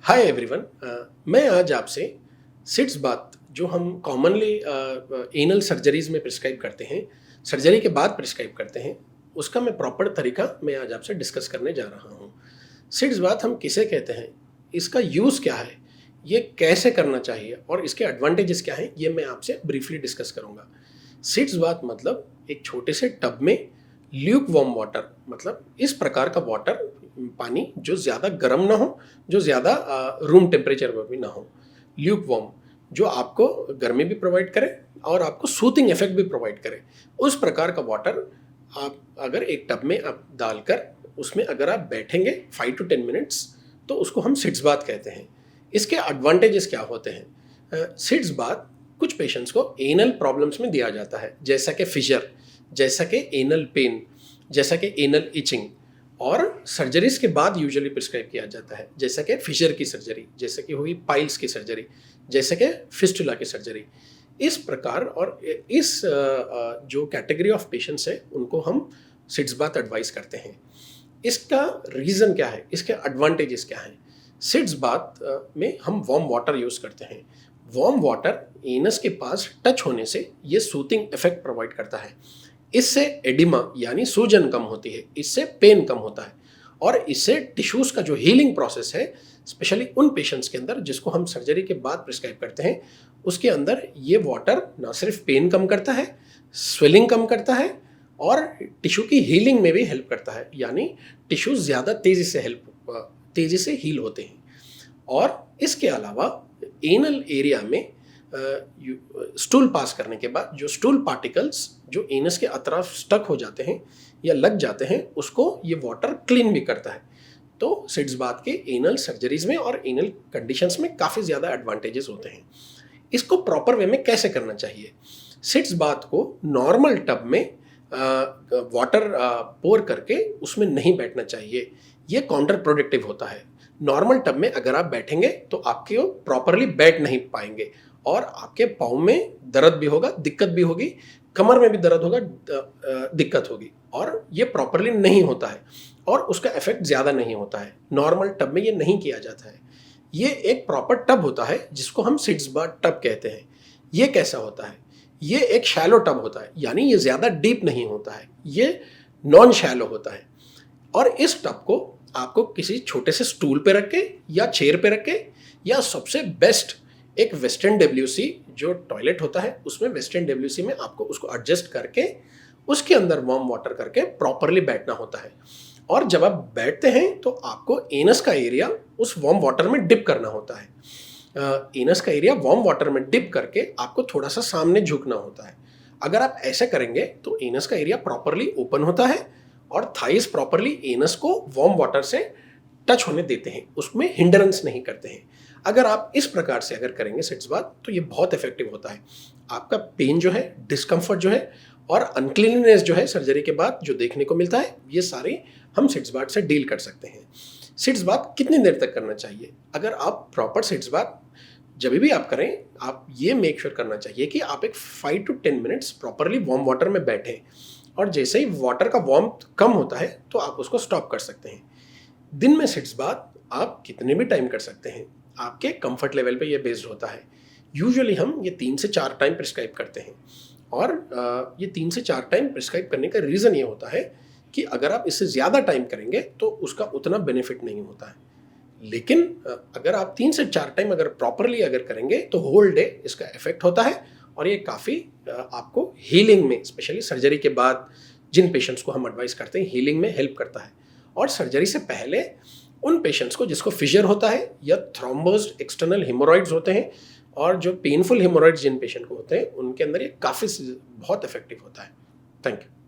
Hi everyone. मैं आज आपसे सिट्स बात जो हम कॉमनली एनल सर्जरीज में प्रिस्क्राइब करते हैं, सर्जरी के बाद प्रिस्क्राइब करते हैं, उसका मैं प्रॉपर तरीका मैं आज आपसे डिस्कस करने जा रहा हूँ। सिट्स बात हम किसे कहते हैं, इसका यूज़ क्या है, ये कैसे करना चाहिए और इसके एडवांटेजेस क्या हैं, ये मैं आपसे ब्रीफली डिस्कस करूँगा। सिट्स बात मतलब एक छोटे से टब में ल्यूक वार्म वाटर, मतलब इस प्रकार का वाटर, पानी जो ज़्यादा गर्म ना हो, जो ज़्यादा रूम टेम्परेचर पर भी ना हो, ल्यूक वार्म, जो आपको गर्मी भी प्रोवाइड करे और आपको सूथिंग इफेक्ट भी प्रोवाइड करे, उस प्रकार का वाटर आप अगर एक टब में आप डालकर उसमें अगर आप बैठेंगे 5 to 10 मिनट्स, तो उसको हम सिट्स बात कहते हैं। इसके एडवांटेजेस क्या होते हैं? सिट्स बात कुछ पेशेंट्स को एनल प्रॉब्लम्स में दिया जाता है, जैसा कि फिशर, जैसा कि एनल पेन, जैसा कि एनल इचिंग, और सर्जरीज के बाद यूजुअली प्रिस्क्राइब किया जाता है, जैसा कि फिशर की सर्जरी, जैसे कि हुई पाइल्स की सर्जरी, जैसे कि फिस्टुला की सर्जरी। इस प्रकार और इस जो कैटेगरी ऑफ पेशेंट्स है उनको हम सिट्स बात एडवाइस करते हैं। इसका रीज़न क्या है, इसके एडवांटेजेस क्या हैं? सिट्स बात में हम वार्म वाटर यूज़ करते हैं। वार्म वाटर एनस के पास टच होने से ये सूथिंग इफेक्ट प्रोवाइड करता है। इससे एडिमा यानी सूजन कम होती है, इससे पेन कम होता है, और इससे टिश्यूज़ का जो हीलिंग प्रोसेस है, स्पेशली उन पेशेंट्स के अंदर जिसको हम सर्जरी के बाद प्रिस्क्राइब करते हैं, उसके अंदर ये वाटर ना सिर्फ पेन कम करता है, स्वेलिंग कम करता है और टिश्यू की हीलिंग में भी हेल्प करता है, यानी टिश्यूज़ ज़्यादा तेज़ी से हील होते हैं। और इसके अलावा एनल एरिया में स्टूल पास करने के बाद जो स्टूल पार्टिकल्स जो एनस के अतराफ स्टक हो जाते हैं या लग जाते हैं, उसको ये वाटर क्लीन भी करता है। तो सिट्स बात के एनल सर्जरीज में और एनल कंडीशंस में काफ़ी ज़्यादा एडवांटेजेस होते हैं। इसको प्रॉपर वे में कैसे करना चाहिए? सिट्स बात को नॉर्मल टब में वाटर पोर करके उसमें नहीं बैठना चाहिए, ये काउंटर प्रोडक्टिव होता है। नॉर्मल टब में अगर आप बैठेंगे तो आपके वो प्रॉपरली बैठ नहीं पाएंगे और आपके पाँव में दर्द भी होगा, दिक्कत भी होगी, कमर में भी दर्द होगा, दिक्कत होगी, और ये प्रॉपरली नहीं होता है और उसका इफेक्ट ज़्यादा नहीं होता है। नॉर्मल टब में ये नहीं किया जाता है। ये एक प्रॉपर टब होता है जिसको हम सिट्स बात टब कहते हैं। ये कैसा होता है? ये एक शैलो टब होता है, यानी ये ज़्यादा डीप नहीं होता है, ये नॉन शैलो होता है। और इस टब को आपको किसी छोटे से स्टूल पे रख के या चेयर पे रख के, या सबसे बेस्ट एक वेस्टर्न डब्ल्यूसी जो टॉयलेट होता है उसमें वेस्टर्न डब्ल्यूसी में आपको उसको एडजस्ट करके उसके अंदर वार्म वाटर करके प्रॉपरली बैठना होता है। और जब आप बैठते हैं तो आपको एनस का एरिया उस वार्म वाटर में डिप करना होता है। एनस का एरिया वार्म वाटर में डिप करके आपको थोड़ा सा सामने झुकना होता है। अगर आप ऐसे करेंगे तो एनस का एरिया प्रॉपरली ओपन होता है और थाइस प्रॉपरली एनस को वार्म वाटर से टच होने देते हैं, उसमें हिंड्रेंस नहीं करते हैं। अगर आप इस प्रकार से अगर करेंगे सिट्स बात, तो ये बहुत इफेक्टिव होता है। आपका पेन जो है, डिस्कम्फर्ट जो है और अनक्लीननेस जो है सर्जरी के बाद जो देखने को मिलता है, ये सारे हम सिट्स बात से डील कर सकते हैं। सिट्स बात कितनी देर तक करना चाहिए? अगर आप प्रॉपर सिट्स बात जब भी आप करें, आप ये मेक श्योर करना चाहिए कि आप एक 5 to 10 minutes properly warm water में बैठें, और जैसे ही वाटर का वार्मथ कम होता है तो आप उसको स्टॉप कर सकते हैं। दिन में सिट्स बात आप कितने भी टाइम कर सकते हैं, आपके कंफर्ट लेवल पे ये बेस्ड होता है। यूजुअली हम ये 3 से 4 टाइम प्रिस्क्राइब करते हैं, और ये 3 से 4 टाइम प्रिस्क्राइब करने का रीज़न ये होता है कि अगर आप इससे ज़्यादा टाइम करेंगे तो उसका उतना बेनिफिट नहीं होता है। लेकिन अगर आप 3 से 4 टाइम अगर प्रॉपरली अगर करेंगे तो होल डे इसका इफेक्ट होता है, और ये काफ़ी आपको हीलिंग में, स्पेशली सर्जरी के बाद जिन पेशेंट्स को हम एडवाइस करते हैं, हीलिंग में हेल्प करता है। और सर्जरी से पहले उन पेशेंट्स को जिसको फिशर होता है या थ्रोम्बोज्ड एक्सटर्नल हेमोरॉइड्स होते हैं, और जो पेनफुल हेमोरॉइड्स जिन पेशेंट को होते हैं, उनके अंदर ये काफ़ी बहुत इफेक्टिव होता है। Thank you.